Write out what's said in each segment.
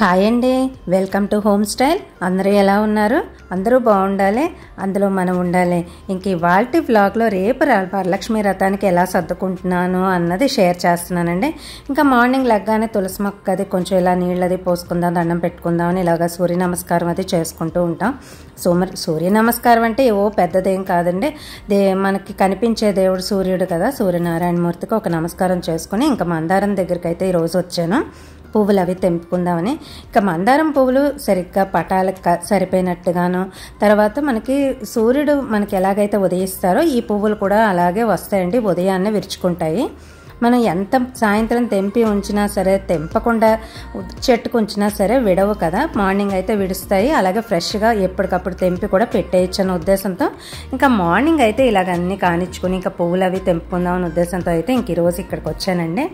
Hi అండి, welcome to home style. అందరూ ఎలా ఉన్నారు? అందరూ బాగుండాలి, అందులో మనం ఉండాలి. ఇంక ఇవాల్టి వ్లాగ్లో రేపు వరలక్ష్మి వ్రతానికి ఎలా సర్దుకుంటున్నాను అన్నది షేర్ చేస్తున్నానండి. ఇంకా మార్నింగ్ లెగ్గానే తులసి మొక్క అది కొంచెం ఇలా నీళ్ళది పోసుకుందాం, దండం పెట్టుకుందాం అని ఇలాగా సూర్య నమస్కారం అది చేసుకుంటూ ఉంటాం. సూర్య నమస్కారం అంటే ఏవో పెద్దదేం కాదండి, మనకి కనిపించే దేవుడు సూర్యుడు కదా, సూర్యనారాయణమూర్తికి ఒక నమస్కారం చేసుకుని ఇంకా మందారం దగ్గరికి అయితే ఈరోజు వచ్చాను. పువ్వులు అవి తెంపుకుందామని. ఇంకా మందారం పువ్వులు సరిగ్గా పటాలకు సరిపోయినట్టుగాను, తర్వాత మనకి సూర్యుడు మనకి ఎలాగైతే ఉదయిస్తారో ఈ పువ్వులు కూడా అలాగే వస్తాయండి, ఉదయాన్నే విరుచుకుంటాయి. మనం ఎంత సాయంత్రం తెంపి ఉంచినా సరే, తెంపకుండా చెట్టుకు ఉంచినా సరే విడవు కదా, మార్నింగ్ అయితే విడుస్తాయి. అలాగే ఫ్రెష్గా ఎప్పటికప్పుడు తెంపి కూడా పెట్టేయచ్చు అన్న ఉద్దేశంతో ఇంకా మార్నింగ్ అయితే ఇలాగ అన్నీ కానిచ్చుకుని ఇంకా పువ్వులు అవి తెంపుకుందాం అనే ఉద్దేశంతో అయితే ఇంక ఈరోజు ఇక్కడికి వచ్చానండి.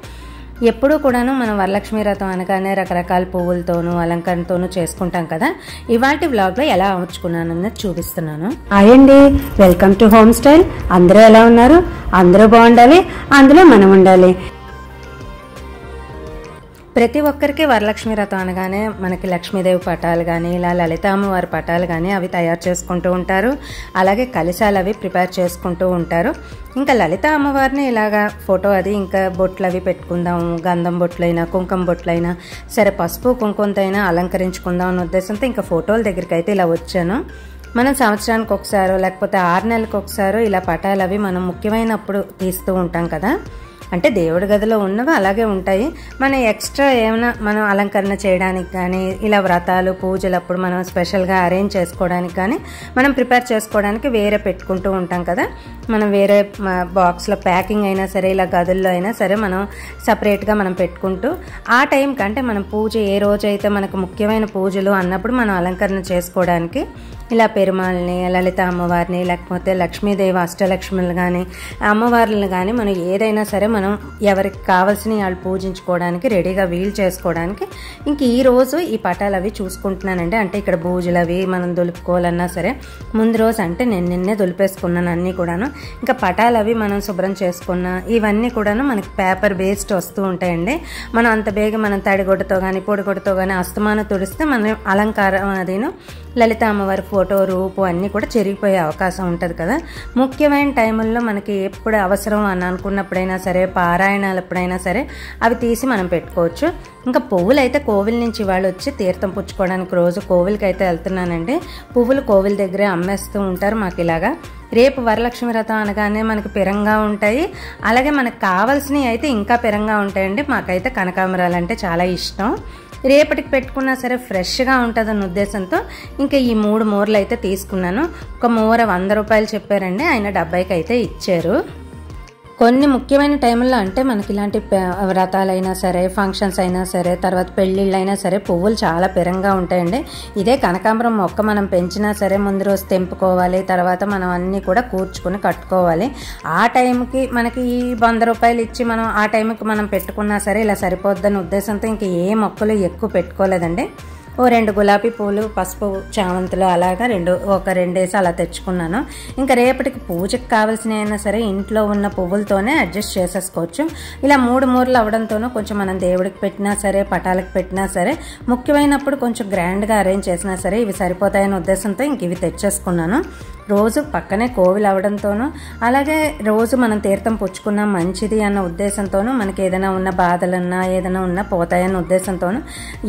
ఎప్పుడూ కూడాను మనం వరలక్ష్మి వ్రతం అనగానే రకరకాల పువ్వులతోనూ అలంకరణతోనూ చేసుకుంటాం కదా. ఇవాల్టి వ్లాగ్లో ఎలా అమర్చుకున్నాను అన్నది చూపిస్తున్నాను. హాయ్ అండి, వెల్కమ్ టు హోమ్ స్టైల్. అందరూ ఎలా ఉన్నారు? అందరూ బాగుండాలి, అందులో మనం ఉండాలి. ప్రతి ఒక్కరికి వరలక్ష్మి వ్రతం అనగానే మనకి లక్ష్మీదేవి పటాలు కానీ, ఇలా లలిత అమ్మవారి పటాలు కానీ అవి తయారు చేసుకుంటూ ఉంటారు. అలాగే కలశాలు అవి ప్రిపేర్ చేసుకుంటూ ఉంటారు. ఇంకా లలిత అమ్మవారిని ఇలాగా ఫోటో అది ఇంకా బొట్లు అవి పెట్టుకుందాము, గంధం బొట్లైనా కుంకుమ బొట్లైనా సరే, పసుపు కుంకుమతో అయినా అలంకరించుకుందాం అన్న ఉద్దేశంతో ఇంకా ఫోటోల దగ్గరికి అయితే ఇలా వచ్చాను. మనం సంవత్సరానికి ఒకసారో లేకపోతే 6 నెలలకు ఒకసారో ఇలా పటాలు అవి మనం ముఖ్యమైనప్పుడు తీస్తూ ఉంటాం కదా. అంటే దేవుడి గదిలో ఉన్నవి అలాగే ఉంటాయి. మన ఎక్స్ట్రా ఏమైనా మనం అలంకరణ చేయడానికి కానీ, ఇలా వ్రతాలు పూజలప్పుడు మనం స్పెషల్గా అరేంజ్ చేసుకోవడానికి కానీ, మనం ప్రిపేర్ చేసుకోవడానికి వేరే పెట్టుకుంటూ ఉంటాం కదా. మనం వేరే బాక్స్లో ప్యాకింగ్ అయినా సరే, ఇలా గదుల్లో అయినా సరే మనం సపరేట్గా మనం పెట్టుకుంటూ ఆ టైం కంటే మనం పూజ ఏ రోజైతే మనకు ముఖ్యమైన పూజలు అన్నప్పుడు మనం అలంకరణ చేసుకోవడానికి ఇలా పెరుమాళ్ళని, లలిత అమ్మవారిని, లేకపోతే లక్ష్మీదేవి అష్టలక్ష్ములు కానీ, అమ్మవార్లను కానీ మనం ఏదైనా సరే మనం ఎవరికి కావాల్సిన వాళ్ళు పూజించుకోవడానికి రెడీగా వీలు చేసుకోవడానికి ఇంక ఈరోజు ఈ పటాలు అవి చూసుకుంటున్నానండి. అంటే ఇక్కడ పూజలు అవి మనం దులుపుకోవాలన్నా సరే ముందు రోజు అంటే నేను నిన్నే దులిపేసుకున్నాను అన్నీ కూడాను. ఇంకా పటాలు అవి మనం శుభ్రం చేసుకున్న ఇవన్నీ కూడాను మనకి పేపర్ వేస్ట్ వస్తూ ఉంటాయండి. మనం అంత బేగ మనం తడిగొడ్డతో కానీ పొడిగొడ్డతో కానీ అస్తమానం తుడిస్తే మనం అలంకారం అదిను లలిత అమ్మవారి ఫోటో రూపు అన్నీ కూడా చెరిగిపోయే అవకాశం ఉంటుంది కదా. ముఖ్యమైన టైముల్లో మనకి ఎప్పుడు అవసరం అని అనుకున్నప్పుడైనా సరే, పారాయణాలు ఎప్పుడైనా సరే అవి తీసి మనం పెట్టుకోవచ్చు. ఇంకా పువ్వులు అయితే కోవిల్ నుంచి వాళ్ళు వచ్చి తీర్థం పుచ్చుకోవడానికి రోజు కోవిల్కి అయితే వెళ్తున్నానండి. పువ్వులు కోవిల్ దగ్గరే అమ్మేస్తూ ఉంటారు మాకు ఇలాగా. రేపు వరలక్ష్మి వ్రతం అనగానే మనకి పిరంగా ఉంటాయి, అలాగే మనకు కావాల్సినవి అయితే ఇంకా పిరంగా ఉంటాయండి. మాకైతే కనకాంబరాలు అంటే చాలా ఇష్టం. రేపటికి పెట్టుకున్నా సరే ఫ్రెష్గా ఉంటుందన్న ఉద్దేశంతో ఇంకా ఈ 3 మూరలు అయితే తీసుకున్నాను. ఒక మూర 100 రూపాయలు చెప్పారండి, ఆయన 70కి అయితే ఇచ్చారు. కొన్ని ముఖ్యమైన టైంలో అంటే మనకి ఇలాంటి వ్రతాలైనా సరే, ఫంక్షన్స్ అయినా సరే, తర్వాత పెళ్ళిళ్ళు అయినా సరే పువ్వులు చాలా పిరంగా ఉంటాయండి. ఇదే కనకాంబరం మొక్క మనం పెంచినా సరే ముందు రోజు తెంపుకోవాలి, తర్వాత మనం అన్నీ కూడా కూర్చుకుని కట్టుకోవాలి. ఆ టైంకి మనకి ఈ 100 రూపాయలు ఇచ్చి మనం ఆ టైంకి మనం పెట్టుకున్నా సరే ఇలా సరిపోద్దన్న ఉద్దేశంతో ఇంక ఏ మొక్కలు ఎక్కువ పెట్టుకోలేదండి. ఓ 2 గులాబీ పూలు, పసుపు చామంతులు అలాగా ఒక 2 వేసి అలా తెచ్చుకున్నాను. ఇంకా రేపటికి పూజకి కావాల్సినవి అయినా సరే ఇంట్లో ఉన్న పువ్వులతోనే అడ్జస్ట్ చేసేసుకోవచ్చు. ఇలా 3 మూరలు అవడంతోనూ కొంచెం మనం దేవుడికి పెట్టినా సరే, పటాలకు పెట్టినా సరే, ముఖ్యమైనప్పుడు కొంచెం గ్రాండ్గా అరేంజ్ చేసినా సరే ఇవి సరిపోతాయనే ఉద్దేశంతో ఇంక ఇవి తెచ్చేసుకున్నాను. రోజు పక్కనే కోవిల్ అవడంతోనూ, అలాగే రోజు మనం తీర్థం పుచ్చుకున్నా మంచిది అన్న ఉద్దేశంతోనూ, మనకి ఏదైనా ఉన్న బాధలున్నా ఏదైనా ఉన్నా పోతాయన్న ఉద్దేశంతోనూ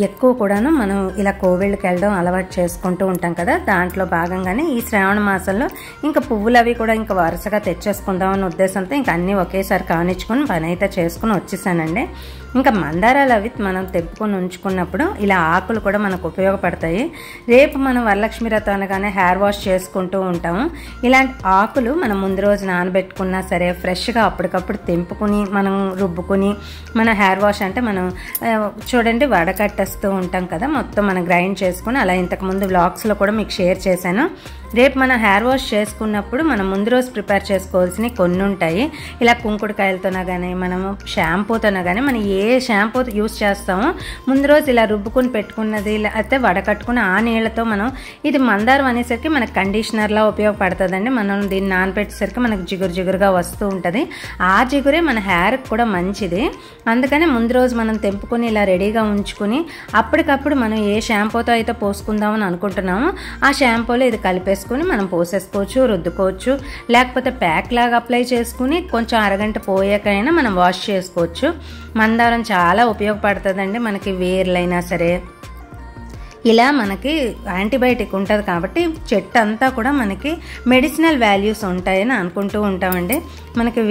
ఎక్కువ కూడాను మనం ఇలా కోవిళ్ళకి వెళ్ళడం అలవాటు చేసుకుంటూ ఉంటాం కదా. దాంట్లో భాగంగానే ఈ శ్రావణ మాసంలో ఇంకా పువ్వులు అవి కూడా ఇంకా వరుసగా తెచ్చేసుకుందాం అన్న ఉద్దేశంతో ఇంకా అన్నీ ఒకేసారి కానిచ్చుకొని పని అయితే చేసుకుని వచ్చేసానండి. ఇంకా మందారాలు అవి మనం తెంపుకొని ఉంచుకున్నప్పుడు ఇలా ఆకులు కూడా మనకు ఉపయోగపడతాయి. రేపు మనం వరలక్ష్మి వ్రతం అనగానే హెయిర్ వాష్ చేసుకుంటూ ఉంటాము. ఇలాంటి ఆకులు మనం ముందు రోజు నానబెట్టుకున్నా సరే ఫ్రెష్గా అప్పటికప్పుడు తెంపుకుని మనం రుబ్బుకుని మన హెయిర్ వాష్ అంటే మనం చూడండి వడకట్టేస్తూ ఉంటాం కదా, మొత్తం మనం గ్రైండ్ చేసుకుని అలా ఇంతకుముందు వ్లాగ్స్లో కూడా మీకు షేర్ చేశాను. రేపు మనం హెయిర్ వాష్ చేసుకున్నప్పుడు మనం ముందు రోజు ప్రిపేర్ చేసుకోవాల్సినవి కొన్ని ఉంటాయి. ఇలా కుంకుడుకాయలతోనా కానీ మనము షాంపూతోనా కానీ మనం ఏ షాంపూ యూస్ చేస్తామో ముందు రోజు ఇలా రుబ్బుకొని పెట్టుకున్నది లేకపోతే వడకట్టుకుని ఆ నీళ్ళతో మనం ఇది మందారం అనేసరికి మనకు కండిషనర్లా ఉపయోగపడుతుందండి. మనం దీన్ని నానబెట్టేసరికి మనకు జిగురు జిగురుగా వస్తూ ఉంటుంది. ఆ జిగురే మన హెయిర్కి కూడా మంచిది. అందుకని ముందు రోజు మనం తెంపుకొని ఇలా రెడీగా ఉంచుకుని అప్పటికప్పుడు మనం ఏ షాంపూతో అయితే పోసుకుందామని అనుకుంటున్నామో ఆ షాంపూలో ఇది కలిపేసుకుని మనం పోసేసుకోవచ్చు, రుద్దుకోవచ్చు. లేకపోతే ప్యాక్ లాగా అప్లై చేసుకుని కొంచెం అరగంట పోయాకైనా మనం వాష్ చేసుకోవచ్చు. మందారం చాలా ఉపయోగపడుతుందండి. మనకి వేర్లైనా సరే ఇలా మనకి యాంటీబయాటిక్ ఉంటుంది కాబట్టి చెట్టు అంతా కూడా మనకి మెడిసినల్ వాల్యూస్ ఉంటాయని అనుకుంటూ ఉంటామండి. మనకి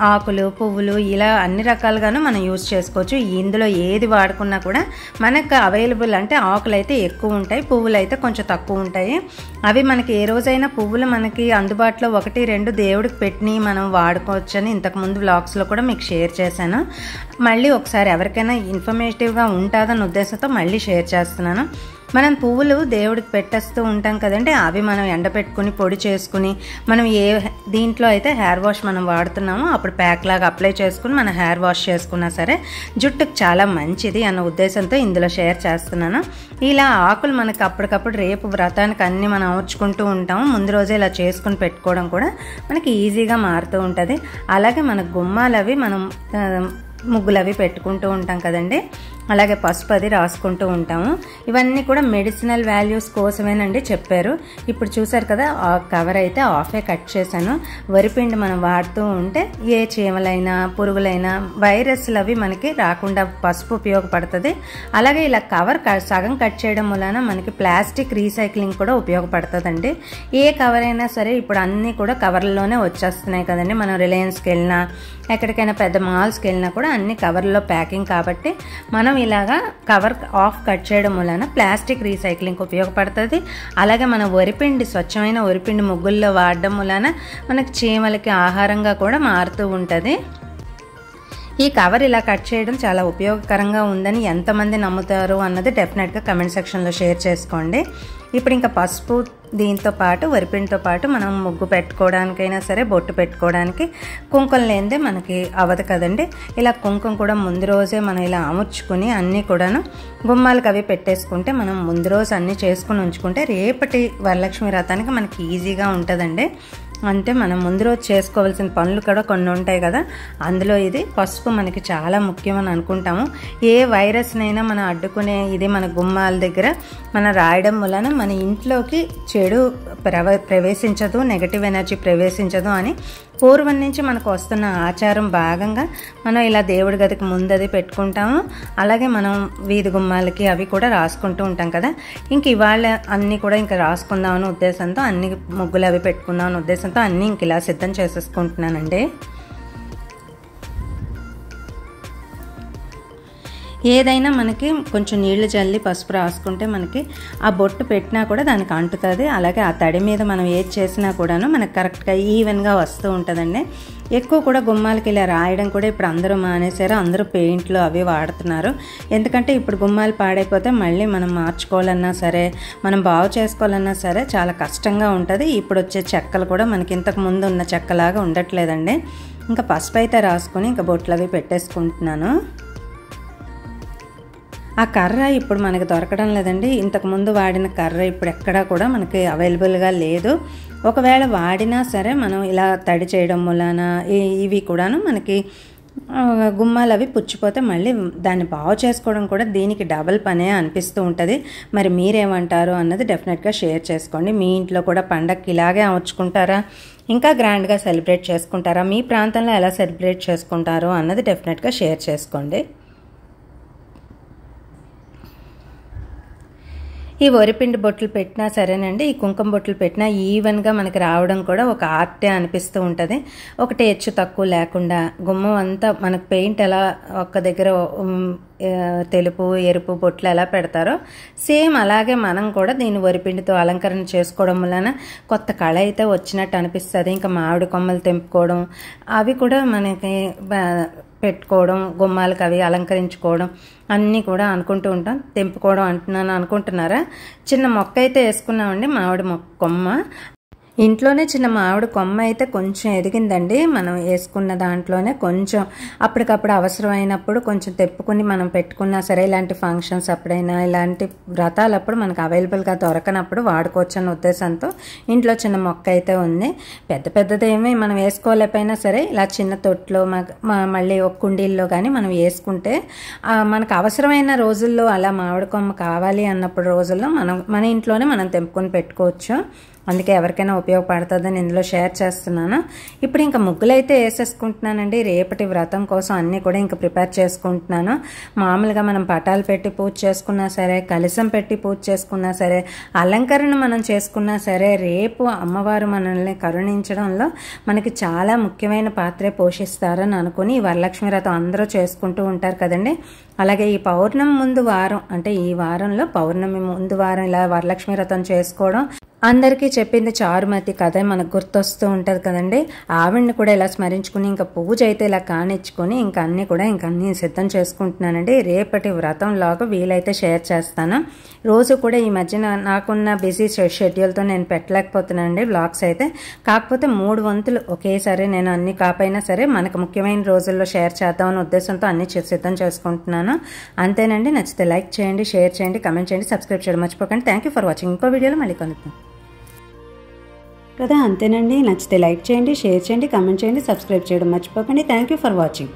ఆకులు పువ్వులు ఇలా అన్ని రకాలుగాను మనం యూజ్ చేసుకోవచ్చు. ఇందులో ఏది వాడుకున్నా కూడా మనకు అవైలబుల్ అంటే ఆకులు అయితే ఎక్కువ ఉంటాయి, పువ్వులు అయితే కొంచెం తక్కువ ఉంటాయి. అవి మనకి ఏ రోజైనా పువ్వులు మనకి అందుబాటులో 1-2 దేవుడికి పెట్టి మనం వాడుకోవచ్చని ఇంతకుముందు వ్లాగ్స్లో కూడా మీకు షేర్ చేశాను. మళ్ళీ ఒకసారి ఎవరికైనా ఇన్ఫర్మేటివ్గా ఉంటుందన్న ఉద్దేశంతో మళ్ళీ షేర్ చేస్తున్నాను. మనం పువ్వులు దేవుడికి పెట్టేస్తూ ఉంటాం కదండి, అవి మనం ఎండబెట్టుకుని పొడి చేసుకుని మనం ఏ దీంట్లో అయితే హెయిర్ వాష్ మనం వాడుతున్నామో అప్పుడు ప్యాక్ లాగా అప్లై చేసుకుని మన హెయిర్ వాష్ చేసుకున్నా సరే జుట్టుకు చాలా మంచిది అన్న ఉద్దేశంతో ఇందులో షేర్ చేస్తున్నాను. ఇలా ఆకులు మనకి అప్పటికప్పుడు రేపు వ్రతానికి అన్నీ మనం అమర్చుకుంటూ ఉంటాము. ముందు రోజే ఇలా చేసుకుని పెట్టుకోవడం కూడా మనకి ఈజీగా మారుతూ ఉంటుంది. అలాగే మన గుమ్మాలు అవి మనం ముగ్గులు అవి పెట్టుకుంటూ ఉంటాం కదండి, అలాగే పసుపు అది రాసుకుంటూ ఉంటాము. ఇవన్నీ కూడా మెడిసినల్ వాల్యూస్ కోసమేనండి చెప్పారు. ఇప్పుడు చూసారు కదా ఆ కవర్ అయితే ఆఫే కట్ చేశాను. వరిపిండి మనం వాడుతూ ఉంటే ఏ చీమలైనా పురుగులైనా వైరస్లు అవి మనకి రాకుండా పసుపు ఉపయోగపడుతుంది. అలాగే ఇలా కవర్ సగం కట్ చేయడం వలన మనకి ప్లాస్టిక్ రీసైక్లింగ్ కూడా ఉపయోగపడుతుందండి. ఏ కవర్ అయినా సరే ఇప్పుడు అన్నీ కూడా కవర్లోనే వచ్చేస్తున్నాయి కదండి. మనం రిలయన్స్కి వెళ్ళినా ఎక్కడికైనా పెద్ద మాల్స్కి వెళ్ళినా కూడా అన్ని కవర్లో ప్యాకింగ్ కాబట్టి మనం ఇలాగా కవర్ ఆఫ్ కట్ చేయడం వలన ప్లాస్టిక్ రీసైక్లింగ్ ఉపయోగపడుతుంది. అలాగే మన వరిపిండి స్వచ్ఛమైన వరిపిండి ముగ్గుల్లో వాడడం వలన మనకి చీమలకి ఆహారంగా కూడా మారుతూ ఉంటుంది. ఈ కవర్ ఇలా కట్ చేయడం చాలా ఉపయోగకరంగా ఉందని ఎంతమంది నమ్ముతారు అన్నది డెఫినెట్గా కమెంట్ సెక్షన్లో షేర్ చేసుకోండి. ఇప్పుడు ఇంకా పసుపు దీంతో పాటు వరిపిండితో పాటు మనం ముగ్గు పెట్టుకోవడానికైనా సరే బొట్టు పెట్టుకోవడానికి కుంకుమ లేనిదే మనకి అవ్వదు కదండి. ఇలా కుంకుమ కూడా ముందు రోజే మనం ఇలా అమర్చుకుని అన్నీ కూడాను గుమ్మాలకు అవి పెట్టేసుకుంటే మనం ముందు రోజు అన్నీ చేసుకుని ఉంచుకుంటే రేపటి వరలక్ష్మి వ్రతానికి మనకి ఈజీగా ఉంటుందండి. అంటే మనం ముందు రోజు చేసుకోవాల్సిన పనులు కూడా కొన్ని ఉంటాయి కదా, అందులో ఇది పసుపు మనకి చాలా ముఖ్యమని అనుకుంటాము. ఏ వైరస్నైనా మనం అడ్డుకునే ఇది మన గుమ్మాల దగ్గర మనం రాయడం వలన మన ఇంట్లోకి చెడు ప్రవేశించదు, నెగటివ్ ఎనర్జీ ప్రవేశించదు అని పూర్వం నుంచి మనకు వస్తున్న ఆచారం భాగంగా మనం ఇలా దేవుడి గదికి ముందది పెట్టుకుంటాము. అలాగే మనం వీధి గుమ్మాలకి అవి కూడా రాసుకుంటూ ఉంటాం కదా. ఇంక ఇవాళ అన్నీ కూడా ఇంకా రాసుకుందామని ఉద్దేశంతో అన్ని ముగ్గులు అవి పెట్టుకుందామని ఉద్దేశంతో అన్నీ ఇంక ఇలా సిద్ధం చేసేసుకుంటున్నానండి. ఏదైనా మనకి కొంచెం నీళ్లు జల్లి పసుపు రాసుకుంటే మనకి ఆ బొట్టు పెట్టినా కూడా దానికి అంటుతుంది. అలాగే ఆ తడి మీద మనం ఏది చేసినా కూడాను మనకు కరెక్ట్గా ఈవెన్గా వస్తూ ఉంటుందండి. ఎక్కువ కూడా గుమ్మాలకి ఇలా రాయడం కూడా ఇప్పుడు అందరూ మానేశారు. అందరూ పెయింట్లు అవి వాడుతున్నారు. ఎందుకంటే ఇప్పుడు గుమ్మాలు పాడైపోతే మళ్ళీ మనం మార్చుకోవాలన్నా సరే మనం బాగు చేసుకోవాలన్నా సరే చాలా కష్టంగా ఉంటుంది. ఇప్పుడు వచ్చే చెక్కలు కూడా మనకి ఇంతకు ముందు ఉన్న చెక్కలాగా ఉండట్లేదండి. ఇంకా పసుపు అయితే రాసుకొని ఇంకా బొట్లు అవి పెట్టేసుకుంటున్నాను. ఆ కర్ర ఇప్పుడు మనకి దొరకడం లేదండి. ఇంతకుముందు వాడిన కర్ర ఇప్పుడు ఎక్కడా కూడా మనకి అవైలబుల్గా లేదు. ఒకవేళ వాడినా సరే మనం ఇలా తడి చేయడం వలన ఇవి కూడాను మనకి గుమ్మాలు అవి పుచ్చిపోతే మళ్ళీ దాన్ని బాగు చేసుకోవడం కూడా దీనికి డబల్ పనే అనిపిస్తూ ఉంటుంది. మరి మీరేమంటారు అన్నది డెఫినెట్గా షేర్ చేసుకోండి. మీ ఇంట్లో కూడా పండగకి ఇలాగే అమర్చుకుంటారా, ఇంకా గ్రాండ్గా సెలబ్రేట్ చేసుకుంటారా, మీ ప్రాంతంలో ఎలా సెలబ్రేట్ చేసుకుంటారో అన్నది డెఫినెట్గా షేర్ చేసుకోండి. ఈ వరిపిండి బొట్లు పెట్టినా సరేనండి, ఈ కుంకుమ బొట్లు పెట్టినా ఈవెన్గా మనకి రావడం కూడా ఒక ఆర్టే అనిపిస్తూ ఉంటుంది. ఒకటి హెచ్చు తక్కువ లేకుండా గుమ్మం అంతా మనకు పెయింట్ ఎలా ఒక్క దగ్గర తెలుపు ఎరుపు బొట్లు ఎలా పెడతారో సేమ్ అలాగే మనం కూడా దీన్ని వరిపిండితో అలంకరణ చేసుకోవడం వలన కొత్త కళ అయితే వచ్చినట్టు అనిపిస్తుంది. ఇంకా మామిడి కొమ్మలు తెంపుకోవడం అవి కూడా మనకి పెట్టుకోవడం, గుమ్మాలకు అవి అలంకరించుకోవడం అన్నీ కూడా అనుకుంటూ ఉంటాం. తెంపుకోవడం అనుకుంటున్నారా? చిన్న మొక్క అయితే వేసుకున్నామండి, మామిడి కొమ్మ. ఇంట్లోనే చిన్న మామిడి కొమ్మ అయితే కొంచెం ఎదిగిందండి. మనం వేసుకున్న దాంట్లోనే కొంచెం అప్పటికప్పుడు అవసరమైనప్పుడు కొంచెం తెప్పుకుని మనం పెట్టుకున్నా సరే, ఇలాంటి ఫంక్షన్స్ అప్పుడైనా ఇలాంటి వ్రతాలప్పుడు మనకు అవైలబుల్గా దొరకనప్పుడు వాడుకోవచ్చు అన్న ఉద్దేశంతో ఇంట్లో చిన్న మొక్క అయితే ఉంది. పెద్దదేమీ మనం వేసుకోలేకపోయినా సరే ఇలా చిన్న తొట్లో మళ్ళీ ఒక కుండీల్లో కానీ మనం వేసుకుంటే మనకు అవసరమైన రోజుల్లో అలా మామిడి కొమ్మ కావాలి అన్నప్పుడు రోజుల్లో మన ఇంట్లోనే మనం తెంపుకొని పెట్టుకోవచ్చు. అందుకే ఎవరికైనా ఉపయోగపడుతుందని ఇందులో షేర్ చేస్తున్నాను. ఇప్పుడు ఇంకా ముగ్గులు అయితే వేసేసుకుంటున్నానండి. రేపటి వ్రతం కోసం అన్నీ కూడా ఇంకా ప్రిపేర్ చేసుకుంటున్నాను. మామూలుగా మనం పటాలు పెట్టి పూజ చేసుకున్నా సరే, కలశం పెట్టి పూజ చేసుకున్నా సరే, అలంకరణ మనం చేసుకున్నా సరే, రేపు అమ్మవారు మనల్ని కరుణించడంలో మనకి చాలా ముఖ్యమైన పాత్రే పోషిస్తారని అనుకుని ఈ వరలక్ష్మి వ్రతం అందరూ చేసుకుంటూ ఉంటారు కదండి. అలాగే ఈ పౌర్ణమి ముందు వారం, అంటే ఈ వారంలో పౌర్ణమి ముందు వారం ఇలా వరలక్ష్మి వ్రతం చేసుకోవడం, అందరికీ చెప్పింది చారుమతి కథ మనకు గుర్తొస్తూ ఉంటుంది కదండి. ఆవిడ్ని కూడా ఇలా స్మరించుకుని ఇంకా పూజ అయితే ఇలా కానిచ్చుకొని ఇంకా అన్నీ సిద్ధం చేసుకుంటున్నానండి. రేపటి వ్రతంలాగా వీలైతే షేర్ చేస్తాను. రోజు కూడా ఈ మధ్యన నాకున్న బిజీ షెడ్యూల్తో నేను పెట్టలేకపోతున్నానండి వ్లాగ్స్ అయితే. కాకపోతే 3 వంతులు ఒకేసారి నేను అన్ని కాపైనా సరే మనకు ముఖ్యమైన రోజుల్లో షేర్ చేద్దామనే ఉద్దేశంతో అన్ని సిద్ధం చేసుకుంటున్నాను. అంతేనండి. నచ్చితే లైక్ చేయండి, షేర్ చేయండి, కమెంట్ చేయండి, సబ్స్క్రైబ్ చేయడం మర్చిపోకండి. Thank you for watching. ఇంకో వీడియోలో మళ్ళీ కలుద్దాం కదా. అంతేనండి. నచ్చితే లైక్ చేయండి, షేర్ చేయండి, కమెంట్ చేయండి, సబ్స్క్రైబ్ చేయడం మర్చిపోకండి. Thank you for watching.